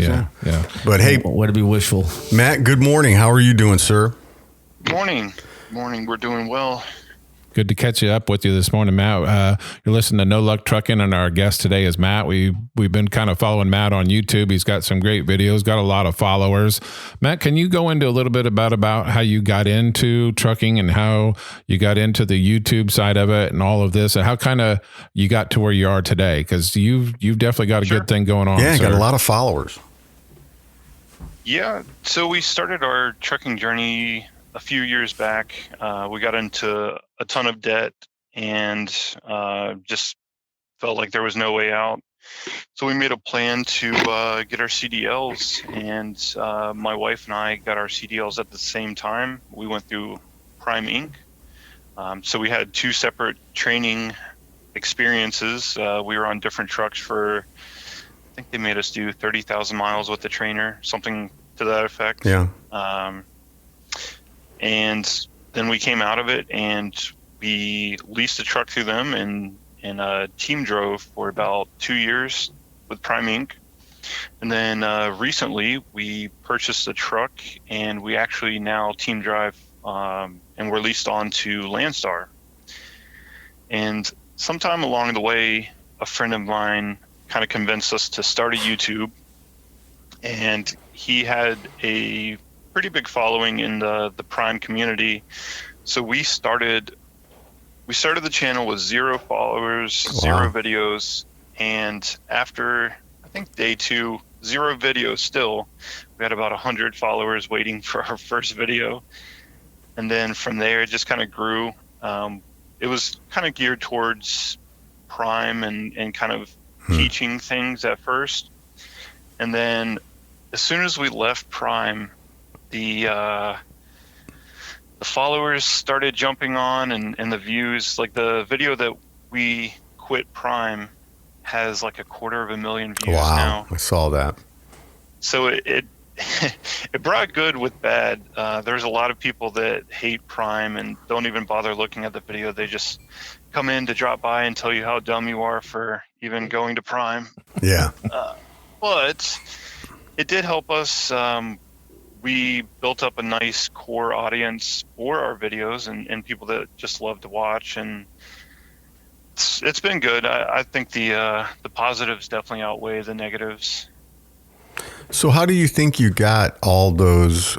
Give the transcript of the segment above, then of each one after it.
things. Yeah. But hey, way to be wishful. Matt, good morning. How are you doing, sir? Morning. We're doing well. Good to catch you up with you this morning, Matt. You're listening to No Luck Trucking, and our guest today is Matt. We've been kind of following Matt on YouTube. He's got some great videos, got a lot of followers. Matt, can you go into a little bit about how you got into trucking and how you got into the YouTube side of it and all of this, and how kind of you got to where you are today? Because you've definitely got a Sure. good thing going on. Yeah, sir. got a lot of followers. Yeah, so we started our trucking journey a few years back. We got into a ton of debt and just felt like there was no way out. So we made a plan to get our CDLs, and my wife and I got our CDLs at the same time. We went through Prime Inc. So we had two separate training experiences. We were on different trucks for, I think they made us do 30,000 miles with the trainer, something to that effect. Yeah. And then we came out of it and we leased a truck through them and team drove for about 2 years with Prime Inc. And then recently we purchased a truck and we actually now team drive and we're leased on to Landstar. And sometime along the way, a friend of mine kind of convinced us to start a YouTube, and he had a pretty big following in the Prime community. So we started the channel with 0 followers, Wow. 0 videos, and after I think day 2, 0 videos still, we had about 100 followers waiting for our first video. And then from there it just kind of grew. It was kind of geared towards Prime and kind of teaching things at first. And then as soon as we left Prime, the followers started jumping on and the views. Like the video that we quit Prime has like 250,000 views now. I saw that. So it it brought good with bad. There's a lot of people that hate Prime and don't even bother looking at the video. They just come in to drop by and tell you how dumb you are for even going to Prime. Yeah. But it did help us. We built up a nice core audience for our videos and people that just love to watch, and it's been good. I think the positives definitely outweigh the negatives. So how do you think you got all those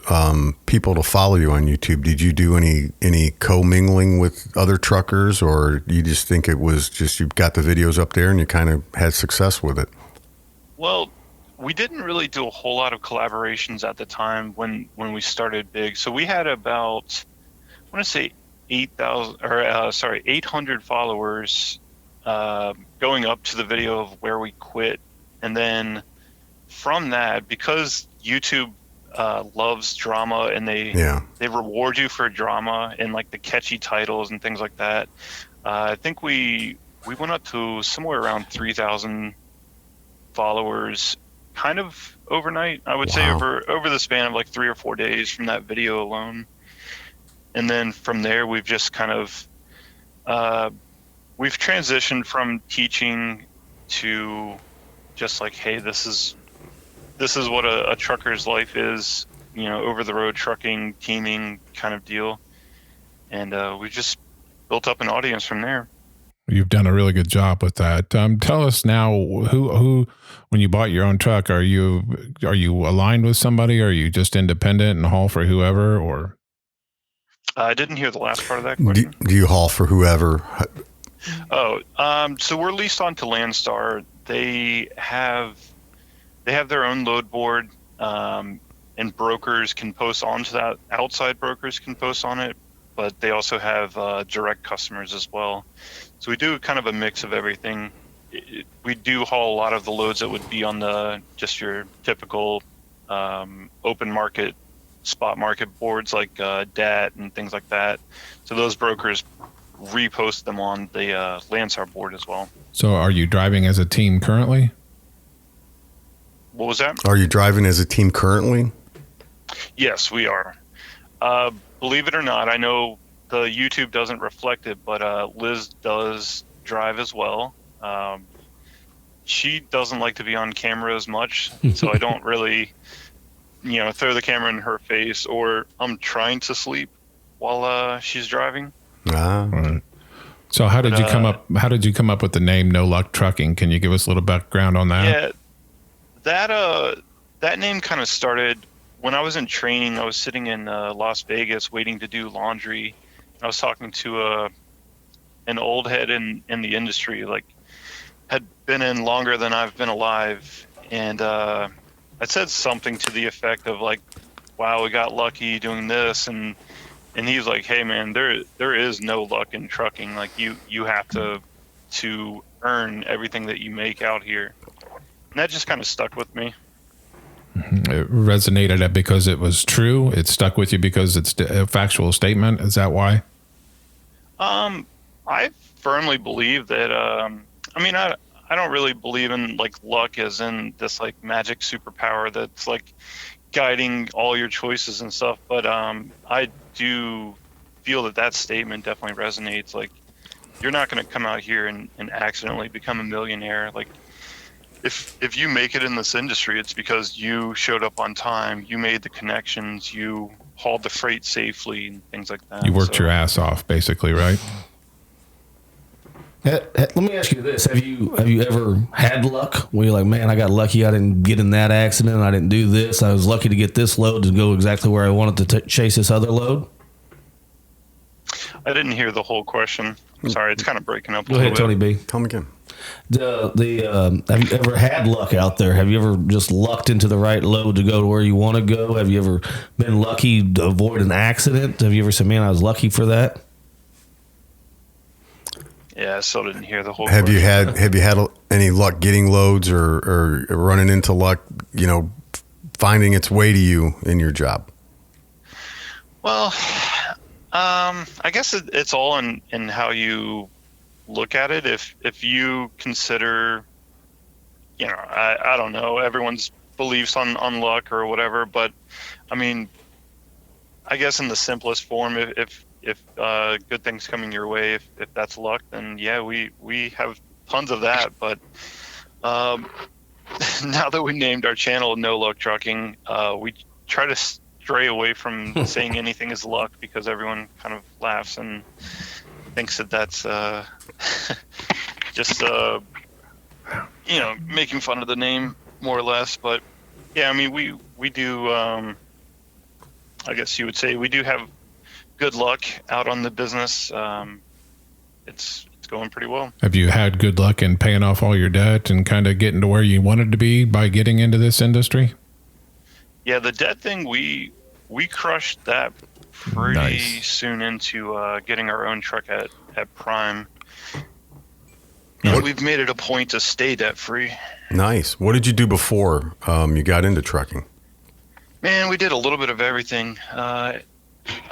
people to follow you on YouTube? Did you do any co-mingling with other truckers, or you just think it was just you got the videos up there and you kind of had success with it? Well, we didn't really do a whole lot of collaborations at the time when we started big. So we had about, I want to say 800 followers going up to the video of where we quit. And then from that, because YouTube loves drama and they reward you for drama and like the catchy titles and things like that, I think we went up to somewhere around 3,000 followers kind of overnight. I would say over the span of like 3 or 4 days from that video alone. And then from there we've just kind of we've transitioned from teaching to just like, hey, this is what a trucker's life is, over the road trucking, teaming kind of deal. And we just built up an audience from there. You've done a really good job with that. Tell us now, who, when you bought your own truck, are you aligned with somebody? Or are you just independent and haul for whoever? Or I didn't hear the last part of that question. Do you haul for whoever? So we're leased on to Landstar. They have their own load board, and brokers can post onto that. Outside brokers can post on it, but they also have direct customers as well. So we do kind of a mix of everything. We do haul a lot of the loads that would be on just your typical open market, spot market boards like DAT and things like that. So those brokers repost them on the Landstar board as well. So are you driving as a team currently? What was that? Are you driving as a team currently? Yes, we are. Believe it or not, I know the YouTube doesn't reflect it, but Liz does drive as well. she doesn't like to be on camera as much, so I don't really, throw the camera in her face, or I'm trying to sleep while she's driving. Right. So how did you come up? How did you come up with the name No Luck Trucking? Can you give us a little background on that? Yeah, that name kind of started when I was in training. I was sitting in Las Vegas waiting to do laundry. I was talking to an old head in the industry, like had been in longer than I've been alive, and I said something to the effect of like, "Wow, we got lucky doing this," and he was like, "Hey man, there is no luck in trucking. Like you have to earn everything that you make out here." And that just kind of stuck with me. It resonated because it was true. It stuck with you because it's a factual statement. Is that why? I firmly believe that. I don't really believe in like luck as in this like magic superpower that's like guiding all your choices and stuff. But I do feel that statement definitely resonates. Like, you're not going to come out here and accidentally become a millionaire. Like, if you make it in this industry, it's because you showed up on time, you made the connections, you hauled the freight safely, and things like that. You worked your ass off, basically, right? Let me ask you this: Have you ever had luck where you're like, man, I got lucky, I didn't get in that accident, I didn't do this, I was lucky to get this load to go exactly where I wanted to chase this other load? I didn't hear the whole question. Sorry, it's kind of breaking up. Go ahead, Tony B. Tell me again. Have you ever had luck out there? Have you ever just lucked into the right load to go to where you want to go? Have you ever been lucky to avoid an accident? Have you ever said, man, I was lucky for that? Yeah, I still didn't hear the whole Have question. you had any luck getting loads or running into luck, finding its way to you in your job? Well, I guess it's all in how you look at it. If you consider, I don't know, everyone's beliefs on luck or whatever, but I mean, I guess in the simplest form, if good things coming your way, if that's luck, then yeah, we have tons of that. But now that we named our channel No Luck Trucking, we try to stray away from saying anything is luck, because everyone kind of laughs and thinks that's just making fun of the name, more or less. But yeah, I mean, we do, I guess you would say we do have good luck out on the business. It's going pretty well. Have you had good luck in paying off all your debt and kind of getting to where you wanted to be by getting into this industry? Yeah, the debt thing, we crushed that pretty soon into getting our own truck at Prime. And we've made it a point to stay debt free. Nice. What did you do before you got into trucking? Man, we did a little bit of everything. I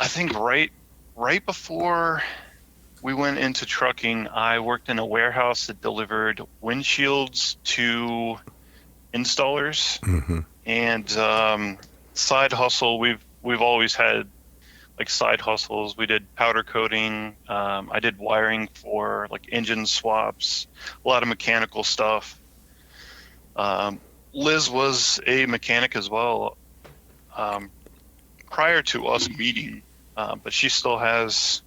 think right before we went into trucking, I worked in a warehouse that delivered windshields to installers. Mm-hmm. And side hustle, we've always had like side hustles. We did powder coating. I did wiring for like engine swaps, a lot of mechanical stuff. Liz was a mechanic as well prior to us meeting, but she still has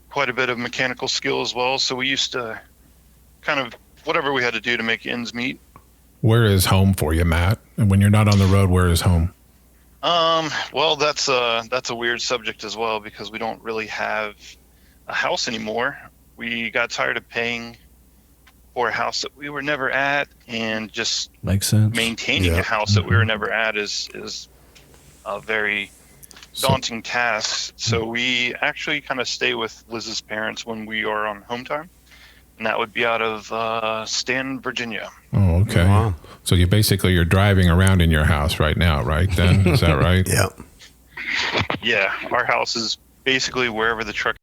quite a bit of mechanical skill as well. So we used to kind of whatever we had to do to make ends meet. Where is home for you, Matt? And when you're not on the road, where is home? Well, that's a weird subject as well, because we don't really have a house anymore. We got tired of paying for a house that we were never at, and just makes sense. Maintaining a house that we were never at is a very daunting task. So we actually kind of stay with Liz's parents when we are on home time, and that would be out of Stanton, Virginia. Oh, okay. Wow. So you're driving around in your house right now, right? Then is that right? Yeah. Yeah, our house is basically wherever the truck